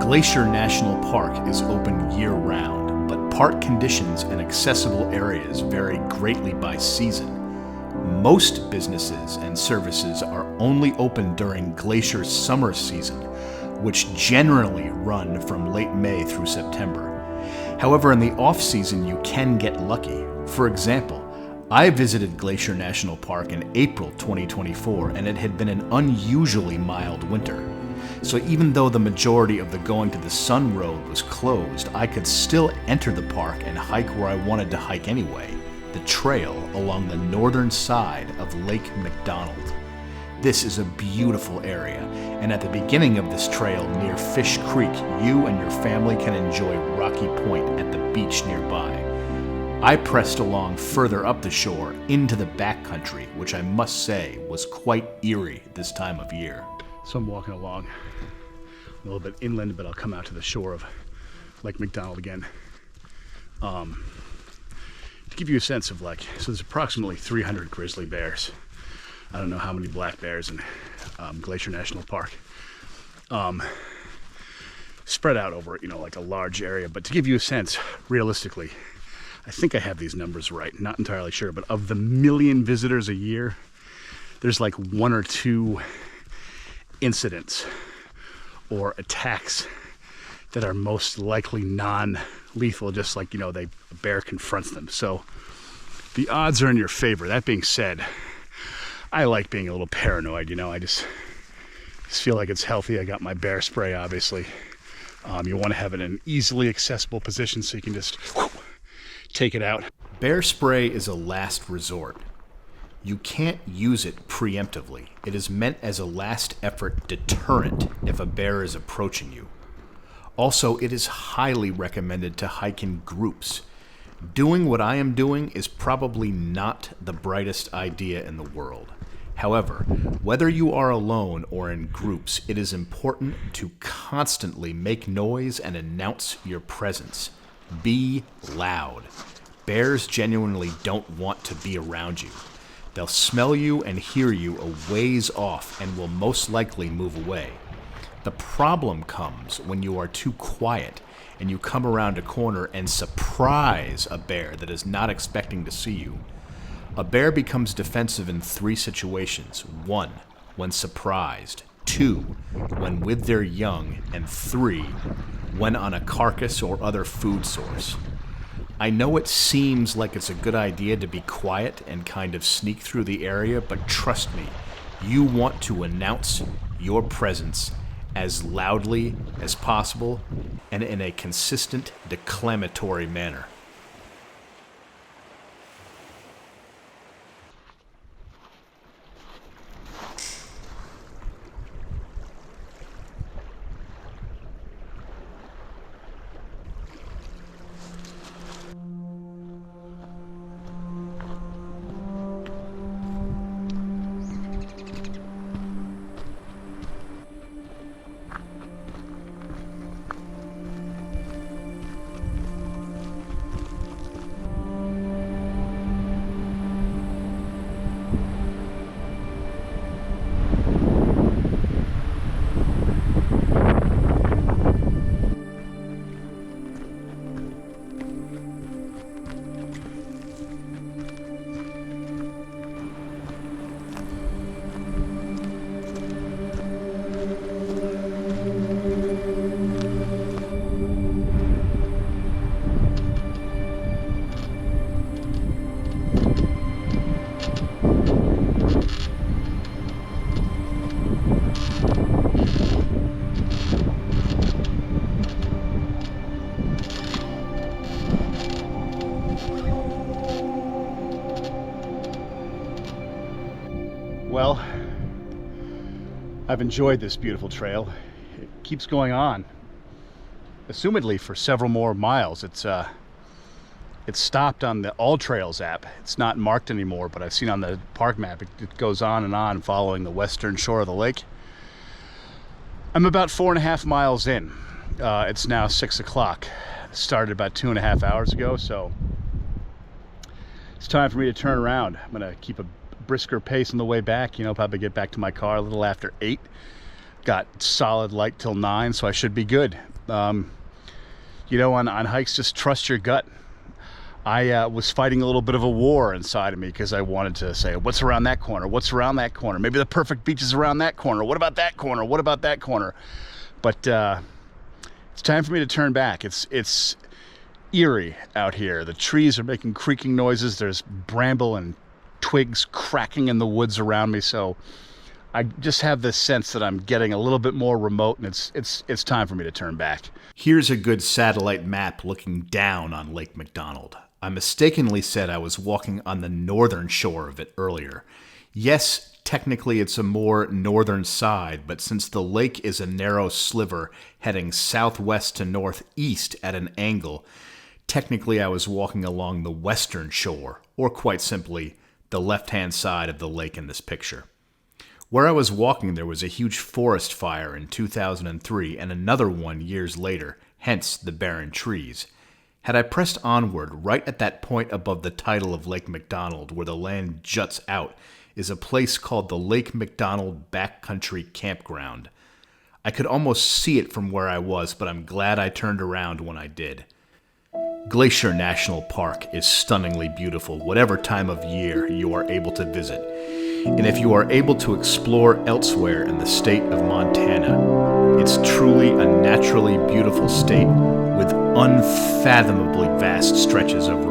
Glacier National Park is open year-round, but park conditions and accessible areas vary greatly by season. Most businesses and services are only open during Glacier's summer season, which generally run from late May through September. However, in the off-season, you can get lucky. For example, I visited Glacier National Park in April 2024, and it had been an unusually mild winter. So even though the majority of the Going to the Sun road was closed, I could still enter the park and hike where I wanted to hike anyway, the trail along the northern side of Lake McDonald. This is a beautiful area, and at the beginning of this trail near Fish Creek, you and your family can enjoy Rocky Point at the beach nearby. I pressed along further up the shore into the backcountry, which I must say was quite eerie this time of year. So I'm walking along a little bit inland, but I'll come out to the shore of Lake McDonald again. To give you a sense of so there's approximately 300 grizzly bears. I don't know how many black bears in Glacier National Park. Spread out over, a large area. But to give you a sense, realistically, I think I have these numbers right, not entirely sure, but of the 1 million visitors a year, there's like 1 or 2 incidents or attacks that are most likely non-lethal, just like, a bear confronts them. So the odds are in your favor. That being said, I like being a little paranoid, I just feel like it's healthy. I got my bear spray, obviously. You want to have it in an easily accessible position so you can just take it out. Bear spray is a last resort. You can't use it preemptively. It is meant as a last effort deterrent if a bear is approaching you. Also, it is highly recommended to hike in groups. Doing what I am doing is probably not the brightest idea in the world. However, whether you are alone or in groups, it is important to constantly make noise and announce your presence. Be loud. Bears genuinely don't want to be around you. They'll smell you and hear you a ways off and will most likely move away. The problem comes when you are too quiet and you come around a corner and surprise a bear that is not expecting to see you. A bear becomes defensive in 3 situations. 1, when surprised. 2, when with their young. And 3, when on a carcass or other food source. I know it seems like it's a good idea to be quiet and kind of sneak through the area, but trust me, you want to announce your presence as loudly as possible and in a consistent, declamatory manner. Well, I've enjoyed this beautiful trail. It keeps going on, assumedly for several more miles. It's stopped on the All Trails app. It's not marked anymore, but I've seen on the park map it goes on and on following the western shore of the lake. I'm about 4.5 miles in. It's now 6 o'clock. Started about 2.5 hours ago, so it's time for me to turn around. I'm gonna keep a brisker pace on the way back, probably get back to my car a little after 8. Got solid light till 9, so I should be good. On hikes, just trust your gut. I was fighting a little bit of a war inside of me because I wanted to say, what's around that corner? What's around that corner? Maybe the perfect beach is around that corner. What about that corner? What about that corner? But it's time for me to turn back. It's eerie out here. The trees are making creaking noises. There's bramble and twigs cracking in the woods around me. So I just have this sense that I'm getting a little bit more remote, and it's time for me to turn back. Here's a good satellite map looking down on Lake McDonald. I mistakenly said I was walking on the northern shore of it earlier. Yes, technically it's a more northern side, but since the lake is a narrow sliver heading southwest to northeast at an angle, technically I was walking along the western shore, or quite simply, the left-hand side of the lake in this picture. Where I was walking, there was a huge forest fire in 2003 and another one years later, hence the barren trees. Had I pressed onward, right at that point above the title of Lake McDonald, where the land juts out, is a place called the Lake McDonald Backcountry Campground. I could almost see it from where I was, but I'm glad I turned around when I did. Glacier National Park is stunningly beautiful, whatever time of year you are able to visit. And if you are able to explore elsewhere in the state of Montana, it's truly a naturally beautiful state with unfathomably vast stretches of